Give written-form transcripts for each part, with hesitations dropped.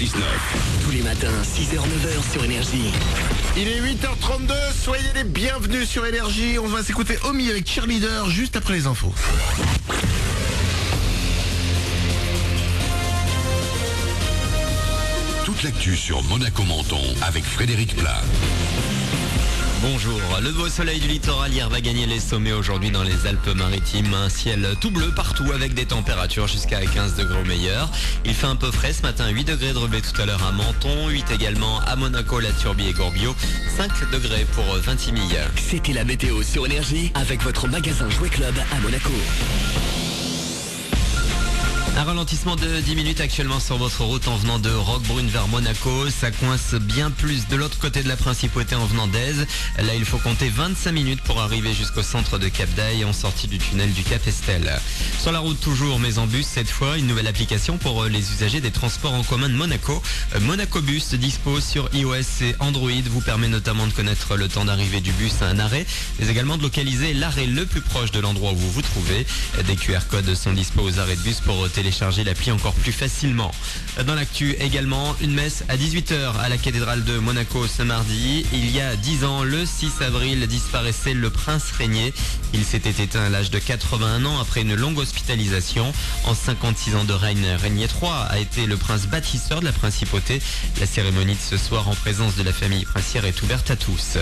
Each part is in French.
6-9. Tous les matins, 6h-9h sur Énergie. Il est 8h32, soyez les bienvenus sur Énergie. On va s'écouter Omi avec Cheerleader juste après les infos. Toute l'actu sur Monaco-Menton avec Frédéric Plat. Bonjour, le beau soleil du littoral hier va gagner les sommets aujourd'hui dans les Alpes-Maritimes. Un ciel tout bleu partout avec des températures jusqu'à 15 degrés au meilleur. Il fait un peu frais ce matin, 8 degrés de relevé tout à l'heure à Menton, 8 également à Monaco, La Turbie et Gorbio, 5 degrés pour Vintimille. C'était la météo sur Énergie avec votre magasin Jouet Club à Monaco. Un ralentissement de 10 minutes actuellement sur votre route en venant de Roquebrune vers Monaco. Ça coince bien plus de l'autre côté de la principauté en venant d'Aise. Là, il faut compter 25 minutes pour arriver jusqu'au centre de Cap d'Aille en sortie du tunnel du Cap Estel. Sur la route toujours, mais en bus cette fois, une nouvelle application pour les usagers des transports en commun de Monaco. Monaco Bus dispose sur iOS et Android, vous permet notamment de connaître le temps d'arrivée du bus à un arrêt, mais également de localiser l'arrêt le plus proche de l'endroit où vous vous trouvez. Des QR codes sont dispo aux arrêts de bus pour télécharger l'appli encore plus facilement. Dans l'actu également, une messe à 18h à la cathédrale de Monaco ce mardi. Il y a 10 ans, le 6 avril, disparaissait le prince Régnier. Il s'était éteint à l'âge de 81 ans après une longue hospitalisation. En 56 ans de règne, Régnier III a été le prince bâtisseur de la principauté. La cérémonie de ce soir en présence de la famille princière est ouverte à tous.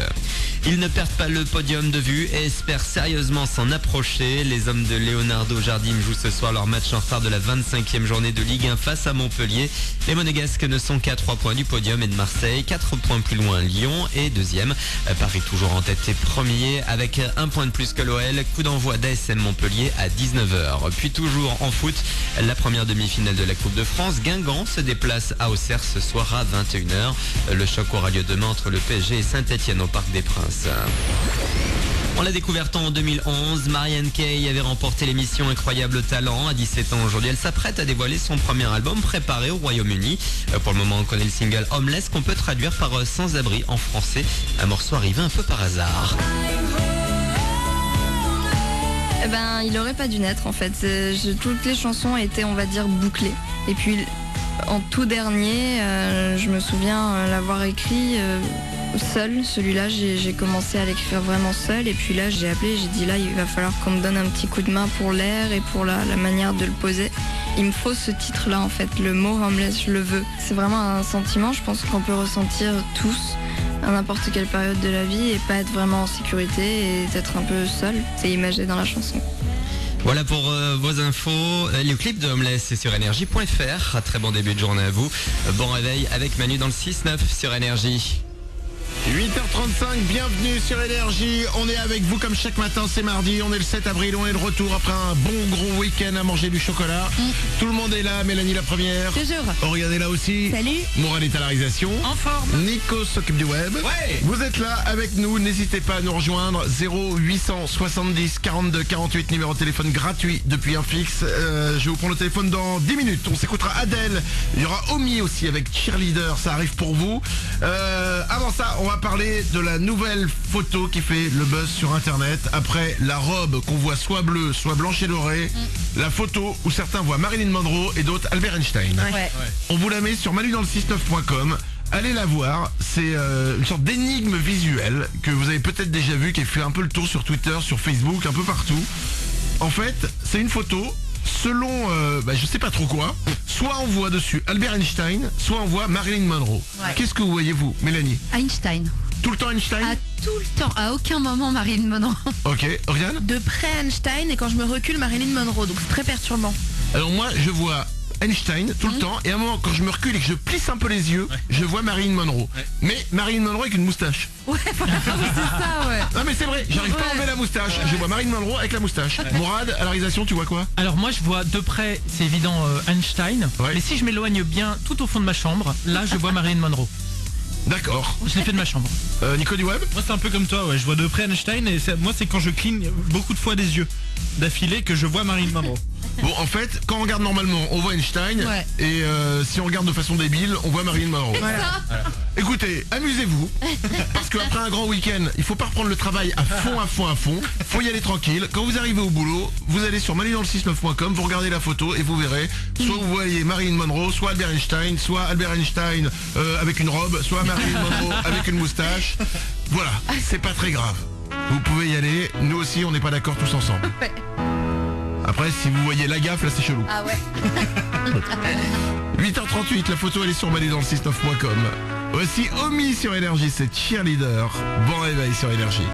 Ils ne perdent pas le podium de vue et espèrent sérieusement s'en approcher. Les hommes de Leonardo Jardim jouent ce soir leur match en retard de la 25e journée de Ligue 1 face à Montpellier. Les Monégasques ne sont qu'à 3 points du podium et de Marseille, 4 points plus loin Lyon est deuxième. Paris toujours en tête et premier avec un point de plus que l'OL. Coup d'envoi d'ASM Montpellier à 19h. Puis toujours en foot, la première demi-finale de la Coupe de France. Guingamp se déplace à Auxerre ce soir à 21h. Le choc aura lieu demain entre le PSG et Saint-Etienne au Parc des Princes. On l'a découverte en 2011, Marianne Kaye avait remporté l'émission Incroyable Talent à 17 ans aujourd'hui. Elle s'apprête à dévoiler son premier album préparé au Royaume-Uni. Pour le moment, on connaît le single Homeless qu'on peut traduire par sans-abri en français. Un morceau arrivé un peu par hasard. Il aurait pas dû naître en fait. Toutes les chansons étaient, on va dire, bouclées. Et puis en tout dernier, je me souviens l'avoir écrit seul. Celui-là, j'ai commencé à l'écrire vraiment seul. Et puis là, j'ai appelé, j'ai dit là, il va falloir qu'on me donne un petit coup de main pour l'air et pour la manière de le poser. Il me faut ce titre-là en fait. Le mot homeless, je le veux. C'est vraiment un sentiment, je pense qu'on peut ressentir tous à n'importe quelle période de la vie et pas être vraiment en sécurité et être un peu seul. C'est imagé dans la chanson. Voilà pour vos infos. Le clip de Homeless c'est sur énergie.fr. Très bon début de journée à vous. Bon réveil avec Manu dans le 6-9 sur Énergie. 8h35, bienvenue sur Énergie. On est avec vous comme chaque matin, c'est mardi. On est le 7 avril, on est de retour après un bon gros week-end à manger du chocolat. Tout le monde est là, Mélanie la première. Toujours. Oriane est là aussi. Salut. Mourad est à la réalisation. En forme. Nico s'occupe du web. Ouais. Vous êtes là avec nous, n'hésitez pas à nous rejoindre. 0870 42 48, numéro de téléphone gratuit depuis un fixe. Je vais vous prendre le téléphone dans 10 minutes. On s'écoutera Adèle. Il y aura Omi aussi avec Cheerleader, ça arrive pour vous. Avant ça, on va parler de la nouvelle photo qui fait le buzz sur internet. Après la robe qu'on voit soit bleue, soit blanche et dorée, la photo où certains voient Marilyn Monroe et d'autres Albert Einstein. Ouais. On vous la met sur manudanle69.com. Allez la voir, c'est une sorte d'énigme visuelle que vous avez peut-être déjà vu, qui fait un peu le tour sur Twitter, sur Facebook, un peu partout. En fait, c'est une photo selon, je sais pas trop quoi. Soit on voit dessus Albert Einstein, soit on voit Marilyn Monroe. Ouais. Qu'est-ce que vous voyez vous, Mélanie? Einstein. Tout le temps Einstein? Tout le temps, à aucun moment Marilyn Monroe. Ok, Oriane? De près Einstein et quand je me recule Marilyn Monroe, donc c'est très perturbant. Alors moi je vois Einstein tout le temps et à un moment quand je me recule et que je plisse un peu les yeux, je vois Marilyn Monroe. Mais Marilyn Monroe avec une moustache. Ouais, voilà, c'est ça, ouais. Non mais c'est vrai, j'arrive pas à enlever la moustache. Je vois Marilyn Monroe avec la moustache. Mourad, à la réalisation, tu vois quoi? Alors moi je vois de près, c'est évident, Einstein. Ouais. Mais si je m'éloigne bien tout au fond de ma chambre, là je vois Marilyn Monroe. D'accord. Je l'ai fait de ma chambre. Nico du web? Moi c'est un peu comme toi, ouais. Je vois de près Einstein et moi c'est quand je cligne beaucoup de fois des yeux d'affilée que je vois Marilyn Monroe. Bon, en fait, quand on regarde normalement, on voit Einstein. Ouais. Et si on regarde de façon débile, on voit Marilyn Monroe. Voilà. Écoutez, amusez-vous. Parce qu'après un grand week-end, il faut pas reprendre le travail à fond. Faut y aller tranquille. Quand vous arrivez au boulot, vous allez sur manudanle69.com, vous regardez la photo et vous verrez. Soit vous voyez Marilyn Monroe, soit Albert Einstein, soit Albert Einstein avec une robe, soit Marilyn Monroe avec une moustache. Voilà, c'est pas très grave. Vous pouvez y aller. Nous aussi, on n'est pas d'accord tous ensemble. Ouais. Après, si vous voyez la gaffe, là c'est chelou. Ah ouais. 8h38, la photo elle est sur manudanle69.com. Voici Omi sur Énergie, c'est Cheerleader. Bon réveil sur Énergie.